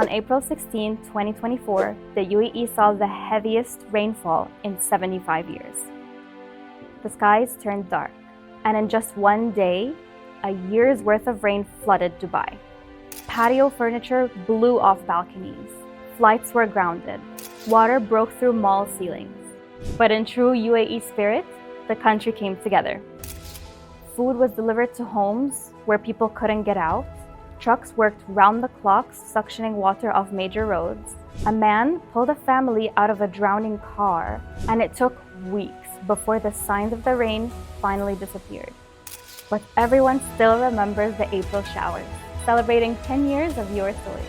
On April 16, 2024, the UAE saw the heaviest rainfall in 75 years. The skies turned dark, and in just one day, a year's worth of rain flooded Dubai. Patio furniture blew off balconies. Flights were grounded. Water broke through mall ceilings. But in true UAE spirit, the country came together. Food was delivered to homes where people couldn't get out. Trucks worked round the clock, suctioning water off major roads. A man pulled a family out of a drowning car, and it took weeks before the signs of the rain finally disappeared. But everyone still remembers the April showers, celebrating 10 years of your story.